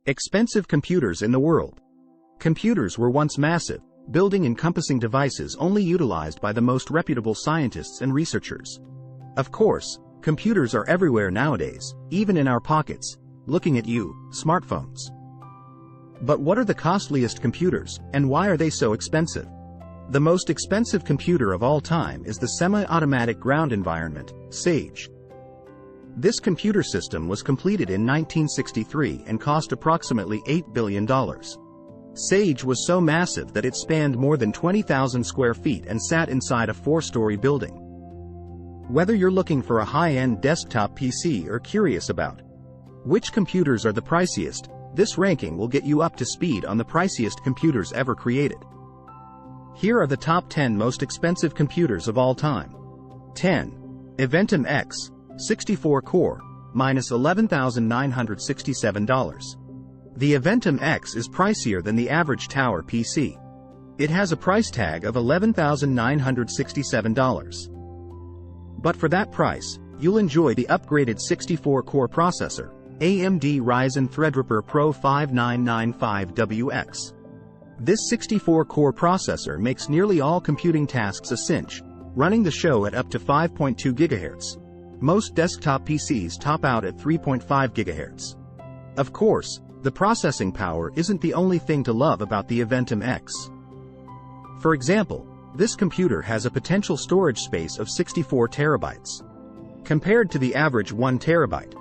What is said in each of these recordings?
Expensive computers in the world. Computers were once massive, building-encompassing devices only utilized by the most reputable scientists and researchers. Of course, computers are everywhere nowadays, even in our pockets. Looking at you, smartphones. But what are the costliest computers, and why are they so expensive? The most expensive computer of all time is the semi-automatic ground environment, SAGE. This computer system was completed in 1963 and cost approximately $8 billion. SAGE was so massive that it spanned more than 20,000 square feet and sat inside a 4-story building. Whether you're looking for a high-end desktop PC or curious about which computers are the priciest, this ranking will get you up to speed on the priciest computers ever created. Here are the top 10 most expensive computers of all time. 10. Eventum X, 64-core, minus $11,967. The Eventum X is pricier than the average tower PC. It has a price tag of $11,967. But for that price, you'll enjoy the upgraded 64-core processor, AMD Ryzen Threadripper Pro 5995WX. This 64-core processor makes nearly all computing tasks a cinch, running the show at up to 5.2 GHz. Most desktop PCs top out at 3.5 GHz. Of course, the processing power isn't the only thing to love about the Eventum X. For example, this computer has a potential storage space of 64 terabytes, compared to the average 1 terabyte.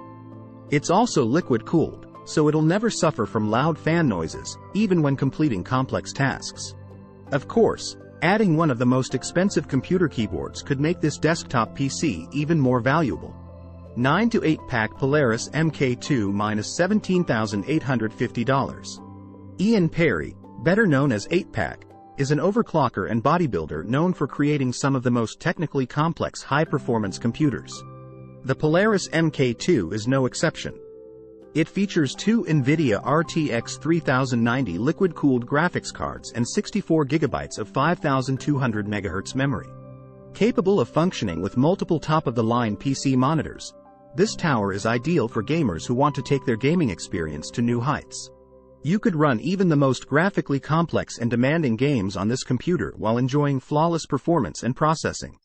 It's also liquid-cooled, so it'll never suffer from loud fan noises, even when completing complex tasks. Of course, adding one of the most expensive computer keyboards could make this desktop PC even more valuable. 9 to 8-pack Polaris MK2 minus $17,850. Ian Perry, better known as 8-pack, is an overclocker and bodybuilder known for creating some of the most technically complex high-performance computers. The Polaris MK2 is no exception. It features 2 NVIDIA RTX 3090 liquid-cooled graphics cards and 64 GB of 5200 MHz memory. Capable of functioning with multiple top-of-the-line PC monitors, this tower is ideal for gamers who want to take their gaming experience to new heights. You could run even the most graphically complex and demanding games on this computer while enjoying flawless performance and processing.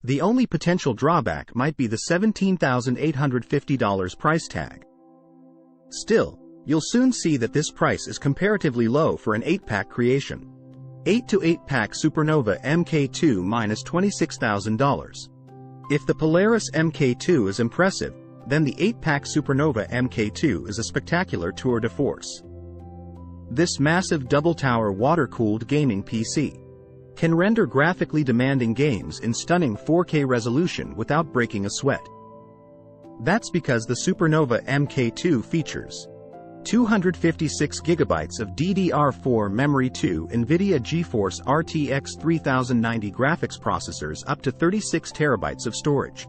The only potential drawback might be the $17,850 price tag. Still, you'll soon see that this price is comparatively low for an 8-pack creation. 8 to 8-pack Supernova MK2 minus $26,000. If the Polaris MK2 is impressive, then the 8-pack Supernova MK2 is a spectacular tour de force. This massive double-tower water-cooled gaming PC can render graphically demanding games in stunning 4K resolution without breaking a sweat. That's because the Supernova MK2 features 256 GB of DDR4 memory, 2 NVIDIA GeForce RTX 3090 graphics processors, up to 36 TB of storage.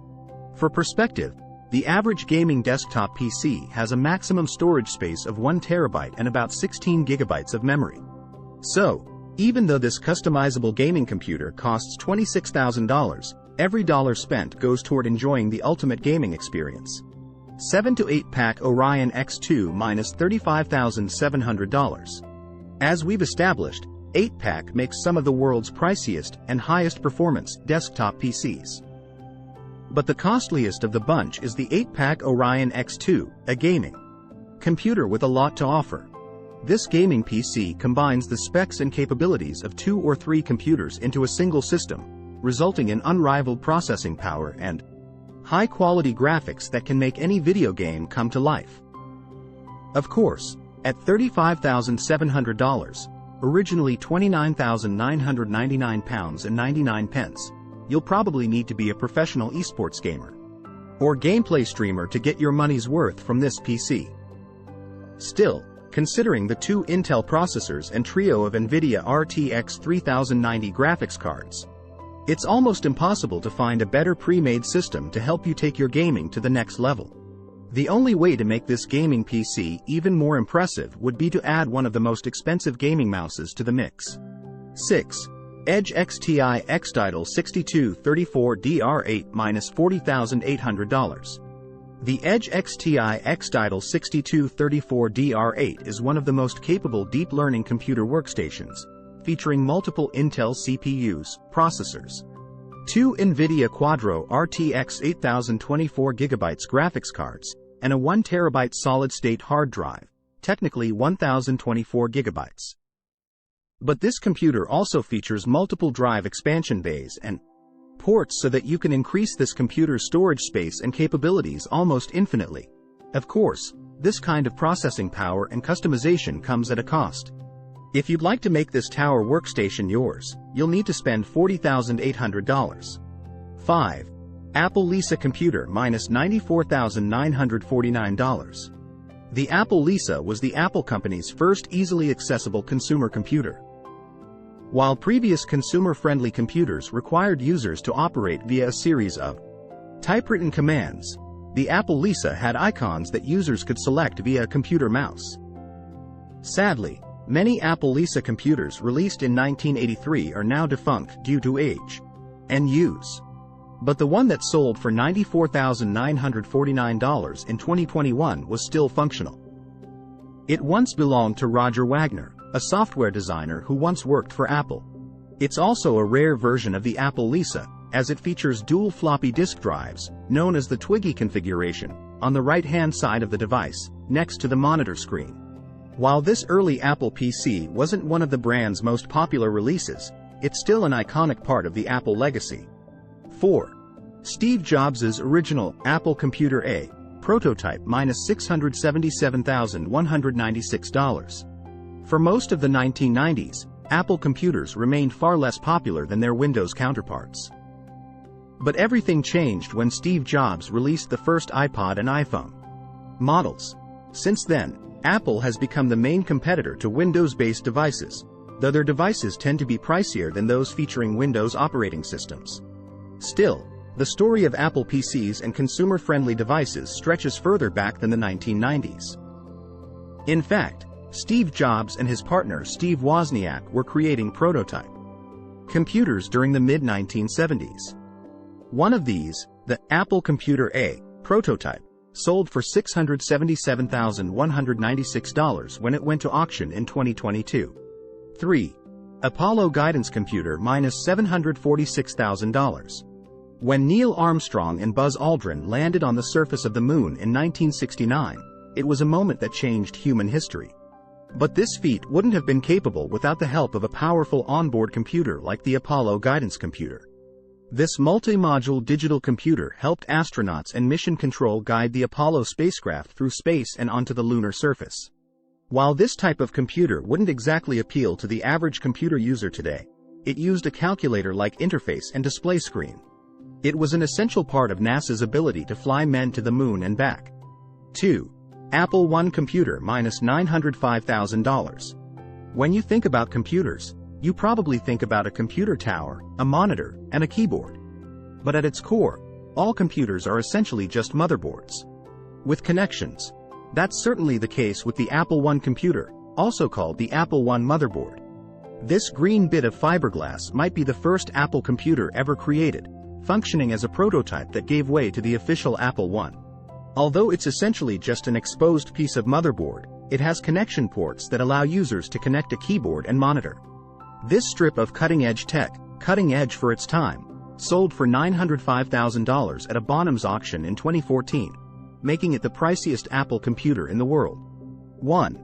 For perspective, the average gaming desktop PC has a maximum storage space of 1 TB and about 16 GB of memory. So, even though this customizable gaming computer costs $26,000, every dollar spent goes toward enjoying the ultimate gaming experience. 7 to 8-pack Orion X2 minus $35,700. As we've established, 8-pack makes some of the world's priciest and highest performance desktop PCs. But the costliest of the bunch is the 8-pack Orion X2, a gaming computer with a lot to offer. This gaming PC combines the specs and capabilities of 2 or 3 computers into a single system, resulting in unrivaled processing power and high-quality graphics that can make any video game come to life. Of course, at $35,700, originally £29,999.99, you'll probably need to be a professional esports gamer or gameplay streamer to get your money's worth from this PC. Still, considering the 2 Intel processors and trio of NVIDIA RTX 3090 graphics cards, it's almost impossible to find a better pre-made system to help you take your gaming to the next level. The only way to make this gaming PC even more impressive would be to add one of the most expensive gaming mouses to the mix. 6. Edge XTI Xtidal 6234 DR8 minus $40,800. The Edge XTI Xtidal 6234DR8 is one of the most capable deep learning computer workstations, featuring multiple Intel CPUs, processors, 2 NVIDIA Quadro RTX 8024GB graphics cards, and a 1TB solid-state hard drive, technically 1024GB. But this computer also features multiple drive expansion bays and ports so that you can increase this computer's storage space and capabilities almost infinitely. Of course, this kind of processing power and customization comes at a cost. If you'd like to make this tower workstation yours, you'll need to spend $40,800. 5. Apple Lisa computer minus $94,949. The Apple Lisa was the Apple company's first easily accessible consumer computer. While previous consumer-friendly computers required users to operate via a series of typewritten commands, the Apple Lisa had icons that users could select via a computer mouse. Sadly, many Apple Lisa computers released in 1983 are now defunct due to age and use. But the one that sold for $94,949 in 2021 was still functional. It once belonged to Roger Wagner, a software designer who once worked for Apple. It's also a rare version of the Apple Lisa, as it features dual floppy disk drives, known as the Twiggy configuration, on the right-hand side of the device, next to the monitor screen. While this early Apple PC wasn't one of the brand's most popular releases, it's still an iconic part of the Apple legacy. 4. Steve Jobs' original Apple Computer A prototype minus $677,196. For most of the 1990s, Apple computers remained far less popular than their Windows counterparts. But everything changed when Steve Jobs released the first iPod and iPhone models. Since then, Apple has become the main competitor to Windows-based devices, though their devices tend to be pricier than those featuring Windows operating systems. Still, the story of Apple PCs and consumer-friendly devices stretches further back than the 1990s. In fact, Steve Jobs and his partner Steve Wozniak were creating prototype computers during the mid-1970s. One of these, the Apple Computer A prototype, sold for $677,196 when it went to auction in 2022. 3. Apollo Guidance Computer minus $746,000. When Neil Armstrong and Buzz Aldrin landed on the surface of the moon in 1969, it was a moment that changed human history. But this feat wouldn't have been capable without the help of a powerful onboard computer like the Apollo Guidance Computer. This multi-module digital computer helped astronauts and mission control guide the Apollo spacecraft through space and onto the lunar surface. While this type of computer wouldn't exactly appeal to the average computer user today, it used a calculator-like interface and display screen. It was an essential part of NASA's ability to fly men to the moon and back. 2. Apple I computer minus $905,000. When you think about computers, you probably think about a computer tower, a monitor, and a keyboard. But at its core, all computers are essentially just motherboards with connections. That's certainly the case with the Apple I computer, also called the Apple I motherboard. This green bit of fiberglass might be the first Apple computer ever created, functioning as a prototype that gave way to the official Apple I. Although it's essentially just an exposed piece of motherboard, it has connection ports that allow users to connect a keyboard and monitor. This strip of cutting-edge tech, cutting edge for its time, sold for $905,000 at a Bonhams auction in 2014, making it the priciest Apple computer in the world. 1.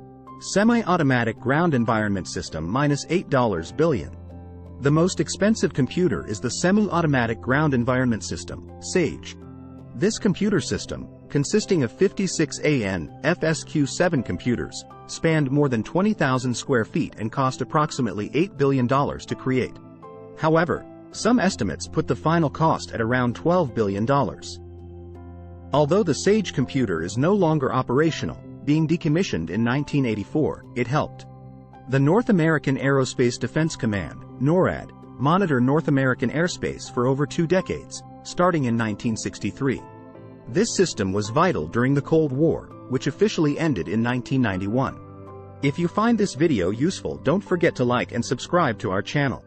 Semi-automatic ground environment system minus $8 billion. The most expensive computer is the semi-automatic ground environment system, SAGE. This computer system, consisting of 56 FSQ7 computers, spanned more than 20,000 square feet and cost approximately $8 billion to create. However, some estimates put the final cost at around $12 billion. Although the SAGE computer is no longer operational, being decommissioned in 1984, it helped the North American Aerospace Defense Command, NORAD, monitor North American airspace for over 2 decades, starting in 1963. This system was vital during the Cold War, which officially ended in 1991. If you find this video useful, don't forget to like and subscribe to our channel.